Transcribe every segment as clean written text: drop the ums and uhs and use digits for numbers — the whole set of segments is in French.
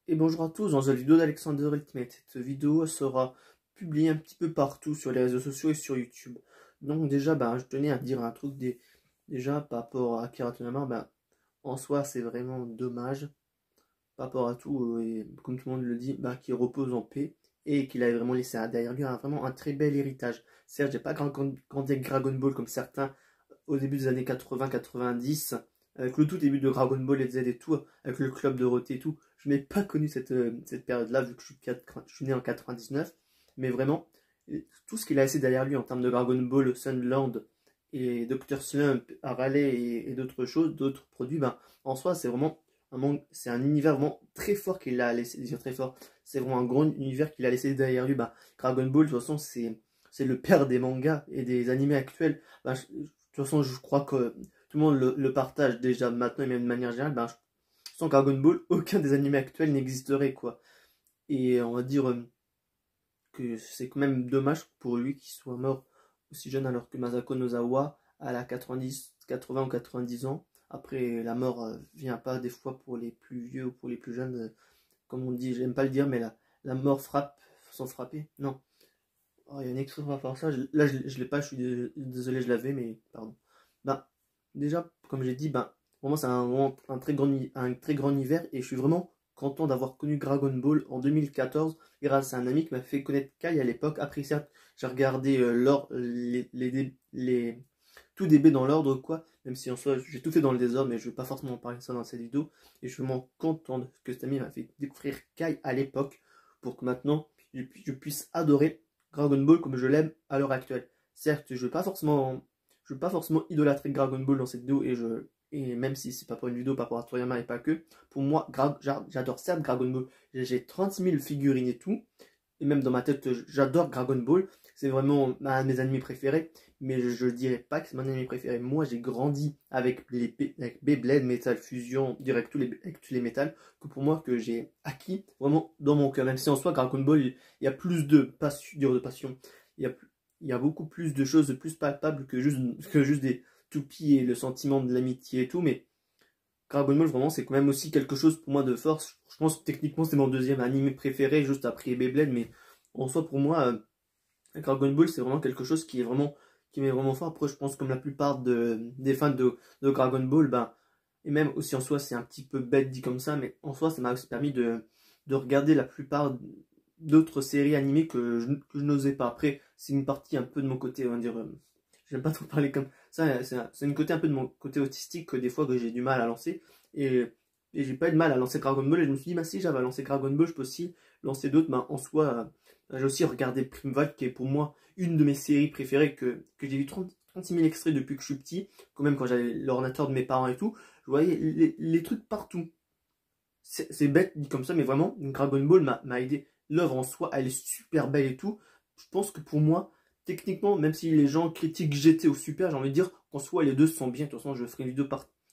Et bonjour à tous, dans la vidéo d'Alexander Ultimate. Cette vidéo sera publiée un petit peu partout sur les réseaux sociaux et sur YouTube. Donc déjà, je tenais à dire un truc déjà par rapport à Akira Toriyama, en soi c'est vraiment dommage par rapport à tout, et comme tout le monde le dit, qu'il repose en paix et qu'il avait vraiment laissé derrière lui vraiment un très bel héritage. Certes, j'ai pas grandi avec Dragon Ball comme certains au début des années 80-90, avec le tout début de Dragon Ball et Z et tout, avec le club Dorothée et tout. Je n'ai pas connu cette période-là, vu que je suis né en 99, mais vraiment, tout ce qu'il a laissé derrière lui en termes de Dragon Ball, Sunland et Dr. Slump, Arale et d'autres choses, d'autres produits, en soi, c'est un univers vraiment très fort qu'il a laissé, dire très fort. C'est vraiment un grand univers qu'il a laissé derrière lui. Dragon Ball, de toute façon, c'est le père des mangas et des animés actuels. De toute façon, je crois que tout le monde le partage déjà maintenant, et même de manière générale. Sans Dragon Ball, aucun des animés actuels n'existerait, quoi. Et on va dire que c'est quand même dommage pour lui qu'il soit mort aussi jeune, alors que Masako Nozawa, à la 90, 80 ou 90 ans. Après, la mort vient pas des fois pour les plus vieux ou pour les plus jeunes. Comme on dit, j'aime pas le dire, mais la mort frappe sans frapper. Non. Oh, il y a une expression par rapport à ça. Là, je l'ai pas, je suis désolé, je l'avais, mais pardon. Ben, déjà, comme j'ai dit, vraiment, c'est un très grand univers, et je suis vraiment content d'avoir connu Dragon Ball en 2014 grâce à un ami qui m'a fait connaître Kai à l'époque. Après, certes, j'ai regardé tout DB dans l'ordre, quoi, même si en soi, j'ai tout fait dans le désordre, mais je vais pas forcément parler de ça dans cette vidéo. Et je suis vraiment content que cet ami m'a fait découvrir Kai à l'époque pour que maintenant, je puisse adorer Dragon Ball comme je l'aime à l'heure actuelle. Certes, je veux pas forcément idolâtrer Dragon Ball dans cette vidéo, et même si c'est pas pour une vidéo par rapport à Toriyama et pas que, pour moi, j'adore certes Dragon Ball. J'ai 36 000 figurines et tout, et même dans ma tête, j'adore Dragon Ball. C'est vraiment un de mes animés préférés, mais je dirais pas que c'est mon anime préféré. Moi, j'ai grandi avec avec Beyblade, Metal Fusion, direct avec tous les métals, que pour moi, que j'ai acquis vraiment dans mon cœur. Même si en soi, Dragon Ball, il y a plus de passion. Il y a, il y a beaucoup plus de choses plus palpables que juste des toupies et le sentiment de l'amitié et tout, mais Dragon Ball, vraiment, c'est quand même aussi quelque chose pour moi de force. Je pense que techniquement, c'est mon deuxième anime préféré, juste après Beyblade, mais en soi, pour moi, Dragon Ball, c'est vraiment quelque chose qui m'est vraiment fort. Après, je pense comme la plupart des fans de Dragon Ball, et même aussi en soi, c'est un petit peu bête dit comme ça, mais en soi, ça m'a aussi permis de regarder la plupart d'autres séries animées que je n'osais pas. Après, c'est une partie un peu de mon côté, on va dire, j'aime pas trop parler comme ça, c'est une côté un peu de mon côté autistique que des fois que j'ai du mal à lancer, et, et j'ai pas eu de mal à lancer Dragon Ball, et je me suis dit, si j'avais lancé Dragon Ball, je peux aussi lancer d'autres, en soi, j'ai aussi regardé Primeval, qui est pour moi une de mes séries préférées, que j'ai vu 36 000 extraits depuis que je suis petit, quand même quand j'avais l'ordinateur de mes parents et tout, je voyais les trucs partout. C'est bête dit comme ça, mais vraiment, Dragon Ball m'a aidé. L'œuvre en soi, elle est super belle et tout. Je pense que pour moi, techniquement, même si les gens critiquent GT ou Super, j'ai envie de dire qu'en soi, les deux sont bien. De toute façon, je ferai une vidéo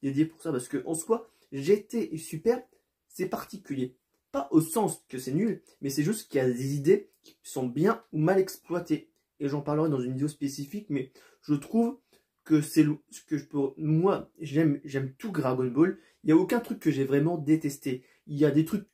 dédiée pour ça, parce que en soi, GT et Super, c'est particulier. Pas au sens que c'est nul, mais c'est juste qu'il y a des idées qui sont bien ou mal exploitées. Et j'en parlerai dans une vidéo spécifique, mais je trouve que c'est ce que je peux. Moi, j'aime tout Dragon Ball. Il n'y a aucun truc que j'ai vraiment détesté. Il y a des trucs.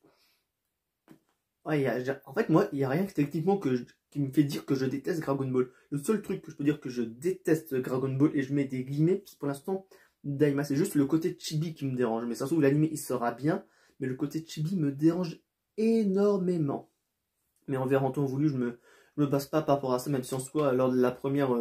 Ouais, en fait, moi, il n'y a rien que techniquement qui me fait dire que je déteste Dragon Ball. Le seul truc que je peux dire que je déteste Dragon Ball, et je mets des guillemets, parce que pour l'instant, Daima, c'est juste le côté chibi qui me dérange. Mais ça se trouve, l'anime, il sera bien, mais le côté chibi me dérange énormément. Mais en verre en temps voulu, je me base pas par rapport à ça, même si en soi, lors de la première.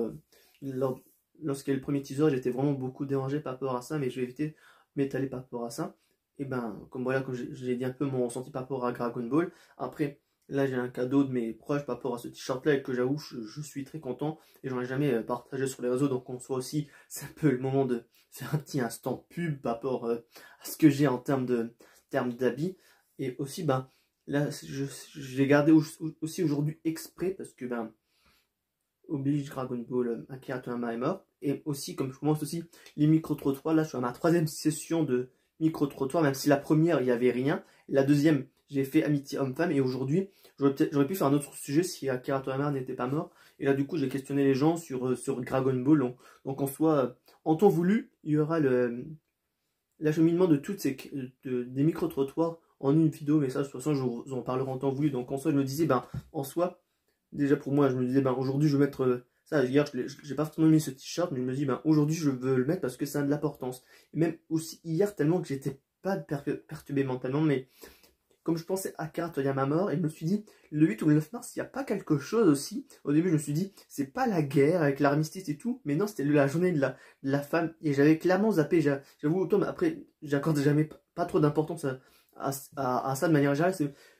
Lorsqu'il y a le premier teaser, j'étais vraiment beaucoup dérangé par rapport à ça, mais je vais éviter de m'étaler par rapport à ça. Et comme voilà, comme j'ai dit un peu mon ressenti par rapport à Dragon Ball. Après, là, j'ai un cadeau de mes proches par rapport à ce t-shirt-là, et que j'avoue, je suis très content. Et j'en ai jamais partagé sur les réseaux, donc en soit aussi, c'est un peu le moment de faire un petit instant pub par rapport à ce que j'ai en termes d'habits. Et aussi, là, j'ai gardé aussi aujourd'hui exprès, parce que oblige Dragon Ball, Akira Toriyama est mort. Et aussi, comme je commence aussi les micro-trottoirs, là je suis à ma troisième session de micro-trottoir, même si la première il n'y avait rien. La deuxième, j'ai fait Amitié Homme-Femme, et aujourd'hui, j'aurais pu faire un autre sujet si Akira Toriyama n'était pas mort. Et là du coup, j'ai questionné les gens sur Dragon Ball. Donc en soi, en temps voulu, il y aura l'acheminement de des micro-trottoirs en une vidéo, mais ça, de toute façon, je vous en parlerai en temps voulu. Donc en soi, je me disais, ben, en soi, déjà pour moi, je me disais, ben, aujourd'hui, je vais mettre ça. Hier, j'ai pas forcément mis ce t-shirt, mais je me dis, ben, aujourd'hui, je veux le mettre parce que ça a de l'importance. Et même aussi hier, tellement que j'étais pas perturbé mentalement, mais comme je pensais à Akira Toriyama mort, et je me suis dit, le 8 ou le 9 mars, il n'y a pas quelque chose aussi. Au début, je me suis dit, c'est pas la guerre avec l'armistice et tout, mais non, c'était la journée de la femme. Et j'avais clairement zappé, j'avoue, autant, mais après, j'accorde jamais pas trop d'importance à ça de manière générale.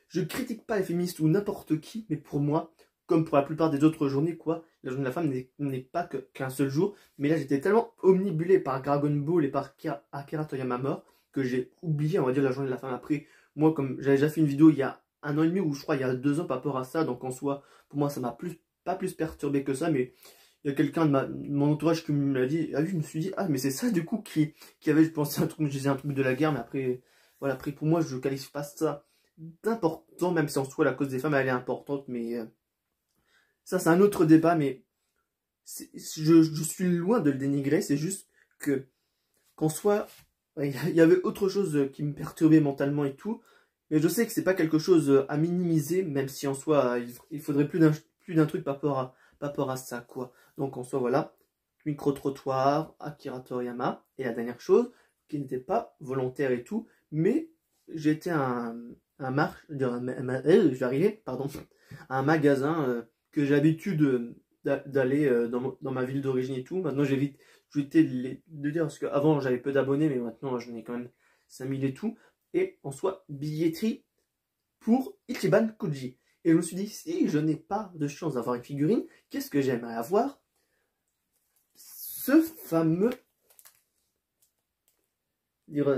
Je critique pas les féministes ou n'importe qui, mais pour moi, comme pour la plupart des autres journées, quoi, la journée de la femme n'est pas qu'un seul jour. Mais là, j'étais tellement omnibulé par Dragon Ball et par Akira Toriyama mort que j'ai oublié, on va dire, la journée de la femme. Après, moi, comme j'avais déjà fait une vidéo il y a 1 an et demi, ou je crois il y a 2 ans par rapport à ça, donc en soi, pour moi, ça m'a pas plus perturbé que ça, mais il y a quelqu'un de mon entourage qui me l'a dit, ah oui, je me suis dit, ah, mais c'est ça, du coup, qui avait, je pensais, un truc, je disais un truc de la guerre, mais après, voilà, après, pour moi, je qualifie pas ça d'important, même si en soi, la cause des femmes, elle est importante, mais ça, c'est un autre débat, mais je suis loin de le dénigrer, c'est juste que, qu'en soi, il y avait autre chose qui me perturbait mentalement et tout, mais je sais que c'est pas quelque chose à minimiser, même si en soi, il faudrait plus d'un truc par rapport à ça, quoi. Donc en soi, voilà, micro-trottoir, Akira Toriyama, et la dernière chose, qui n'était pas volontaire et tout, mais j'étais je vais arriver, pardon, à un magasin que j'ai l'habitude d'aller dans ma ville d'origine et tout. Maintenant, j'évite de dire, parce qu'avant, j'avais peu d'abonnés, mais maintenant, j'en ai quand même 5000 et tout. Et en soi, billetterie pour Ichiban Kuji. Et je me suis dit, si je n'ai pas de chance d'avoir une figurine, qu'est-ce que j'aimerais avoir? Ce fameux...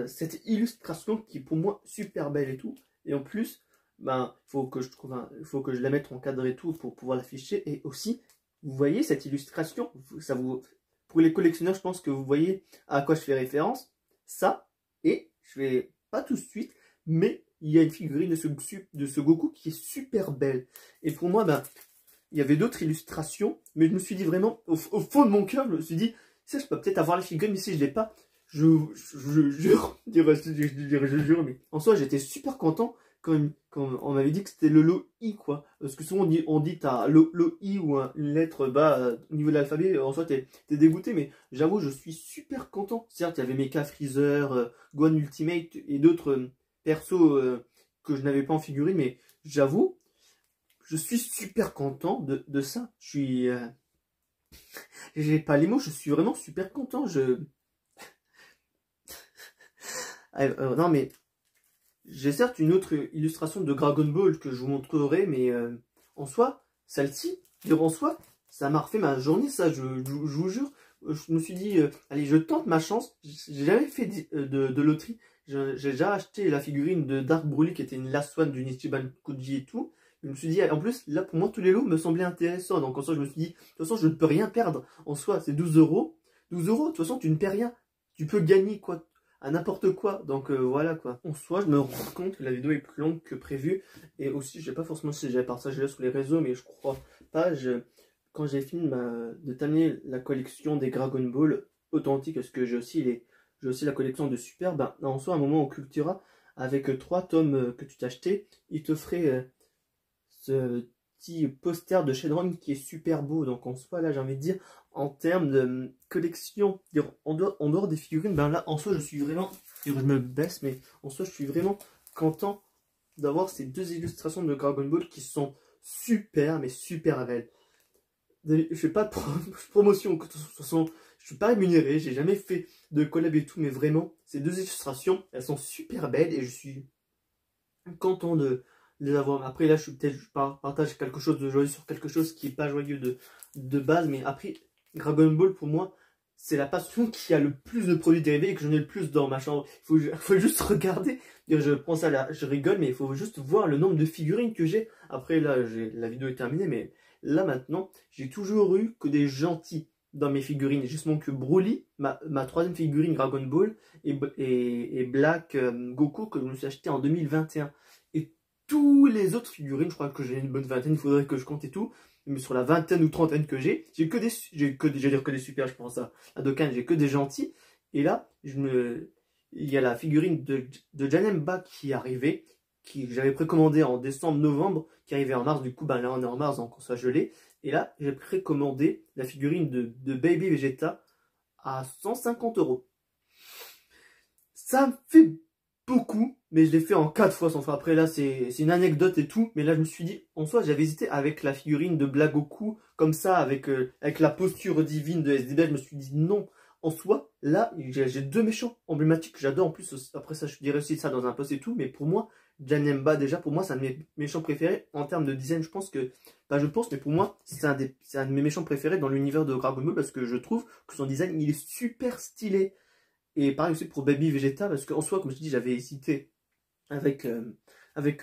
cette illustration qui est pour moi super belle et tout. Et en plus, ben, faut que je la mette en cadre et tout pour pouvoir l'afficher. Et aussi, vous voyez cette illustration, pour les collectionneurs, je pense que vous voyez à quoi je fais référence. Ça, et je vais pas tout de suite, mais il y a une figurine de ce Goku qui est super belle. Et pour moi, ben, il y avait d'autres illustrations, mais je me suis dit vraiment, au fond de mon cœur, je me suis dit, ça, je peux peut-être avoir la figurine, mais si je l'ai pas, je jure, je jure, mais en soi, j'étais super content quand on m'avait dit que c'était le lot I, quoi. Parce que souvent, on dit t'as le I ou une lettre bas au niveau de l'alphabet, en soi, t'es dégoûté, mais j'avoue, je suis super content. Certes, il y avait Mecha Freezer, Gohan Ultimate et d'autres persos que je n'avais pas en figurine, mais j'avoue, je suis super content de ça. Je suis... j'ai pas les mots, je suis vraiment super content. Non mais j'ai certes une autre illustration de Dragon Ball que je vous montrerai, mais en soi, celle-ci, en soi, ça m'a refait ma journée, ça, je vous jure. Je me suis dit, allez, je tente ma chance. J'ai jamais fait de loterie. J'ai déjà acheté la figurine de Dark Broly qui était une Last One du Ichiban Kuji et tout. Je me suis dit, en plus, là, pour moi, tous les lots me semblaient intéressants. Donc, en soi, je me suis dit, de toute façon, je ne peux rien perdre. En soi, c'est 12 euros. 12 euros, de toute façon, tu ne perds rien. Tu peux gagner quoi, à n'importe quoi. Donc, voilà, quoi. En soi, je me rends compte que la vidéo est plus longue que prévu. Et aussi, je sais pas forcément si j'avais partagé là sur les réseaux, mais je crois pas. Quand j'ai fini de terminer la collection des Dragon Ball authentiques, parce que j'ai aussi la collection de Super, ben, en soi, à un moment, au Cultura, avec 3 tomes que tu t'as acheté, il te ferait... ce petit poster de Shenron qui est super beau. Donc en soi, là, j'ai envie de dire, en termes de collection, en dehors des figurines, ben là, en soi, je suis vraiment, je me baisse, mais en soi, je suis vraiment content d'avoir ces 2 illustrations de Dragon Ball qui sont super, mais super belles. Je fais pas de promotion, de toute façon, je suis pas rémunéré, j'ai jamais fait de collab et tout, mais vraiment, ces 2 illustrations, elles sont super belles et je suis content de les avoir. Après là, je partage quelque chose de joyeux sur quelque chose qui est pas joyeux de base, mais après, Dragon Ball pour moi, c'est la passion qui a le plus de produits dérivés et que j'en ai le plus dans ma chambre. Il faut juste regarder, je prends ça là, je rigole, mais il faut juste voir le nombre de figurines que j'ai. Après là, la vidéo est terminée, mais là maintenant, j'ai toujours eu que des gentils dans mes figurines. Justement que Broly, ma 3e figurine Dragon Ball, et Black Goku que je me suis acheté en 2021. Et tous les autres figurines, je crois que j'ai une bonne vingtaine, il faudrait que je compte et tout. Mais sur la vingtaine ou trentaine que j'ai que des super, je pense à Dokkan, j'ai que des gentils. Et là, il y a la figurine de Janemba qui est arrivée, que j'avais précommandé en décembre-novembre, qui arrivait en mars. Du coup, ben là on est en mars, donc on soit gelé. Et là, j'ai précommandé la figurine de Baby Vegeta à 150 euros. Ça me fait beaucoup, mais je l'ai fait en 4 fois sans faire. Après là, c'est une anecdote et tout, mais là je me suis dit, en soi j'avais hésité avec la figurine de Blagoku, comme ça, avec la posture divine de SDB, je me suis dit non. En soi, là, j'ai deux méchants emblématiques que j'adore. En plus, après ça, je dirais aussi ça dans un post et tout, mais pour moi, Janemba, déjà, pour moi, c'est un de mes méchants préférés. En termes de design, je pense que, pas je pense, mais pour moi, c'est un de mes méchants préférés dans l'univers de Dragon Ball, parce que je trouve que son design, il est super stylé. Et pareil aussi pour Baby Vegeta, parce qu'en soi, comme je dis, j'avais hésité avec,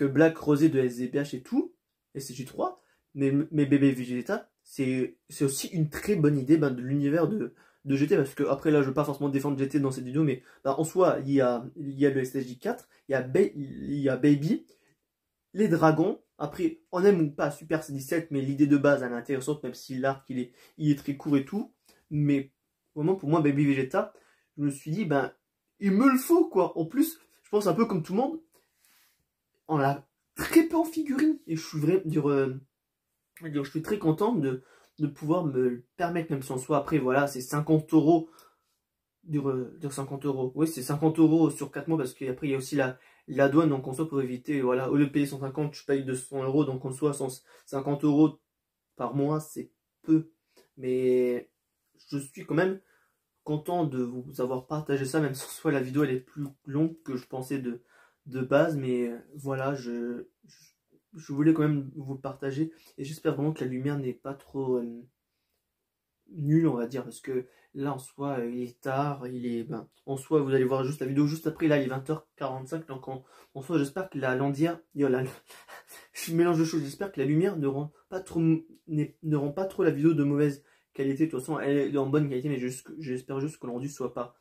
Black Rosé de SZBH et tout, SCJ3, mais Baby Vegeta, c'est aussi une très bonne idée de l'univers de GT, parce que après là, je ne veux pas forcément défendre GT dans cette vidéo, mais en soi, il y a le SSJ4, il y a Baby, les dragons, après, on aime ou pas Super C17, mais l'idée de base, elle est intéressante, même si l'arc, il est très court et tout, mais vraiment, pour moi, Baby Vegeta, je me suis dit, il me le faut, quoi. En plus, je pense un peu comme tout le monde, on l'a très peu en figurine. Et je suis je suis très content de pouvoir me le permettre, même si en soi, après, voilà, c'est 50 euros. Dire 50 euros. Oui, c'est 50 euros sur 4 mois, parce qu'après, il y a aussi la douane, donc en soi, pour éviter, voilà, au lieu de payer 150, je paye 200 euros, donc en soi, 50 euros par mois, c'est peu. Mais je suis quand même content de vous avoir partagé ça, même si soit la vidéo elle est plus longue que je pensais de base, mais voilà, je voulais quand même vous le partager, et j'espère vraiment que la lumière n'est pas trop nulle, on va dire, parce que là en soi il est tard, en soi vous allez voir juste la vidéo juste après, là il est 20h45, donc en soi j'espère que la landière, je mélange de choses, j'espère que la lumière ne rend pas trop la vidéo de mauvaise qualité. De toute façon, elle est en bonne qualité, mais j'espère juste que le rendu soit pas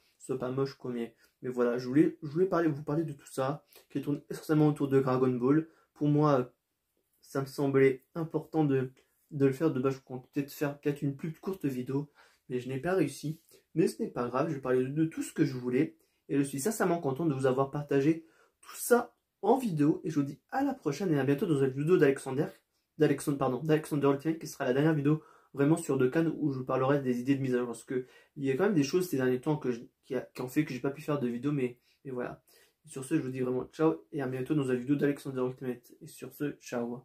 moche, quoi. Mais voilà, je voulais vous parler de tout ça, qui tourne essentiellement autour de Dragon Ball. Pour moi, ça me semblait important de le faire. De base, je comptais peut-être faire une plus courte vidéo, mais je n'ai pas réussi. Mais ce n'est pas grave, je vais parler de tout ce que je voulais. Et je suis sincèrement content de vous avoir partagé tout ça en vidéo. Et je vous dis à la prochaine et à bientôt dans une vidéo d'Alexander Ultimate, qui sera la dernière vidéo vraiment sur Dokkan, où je vous parlerai des idées de mise à jour, parce que il y a quand même des choses ces derniers temps qui ont fait que j'ai pas pu faire de vidéo, mais voilà. Et sur ce, je vous dis vraiment ciao et à bientôt dans une vidéo d'Alexander Ultimate. Et sur ce, ciao.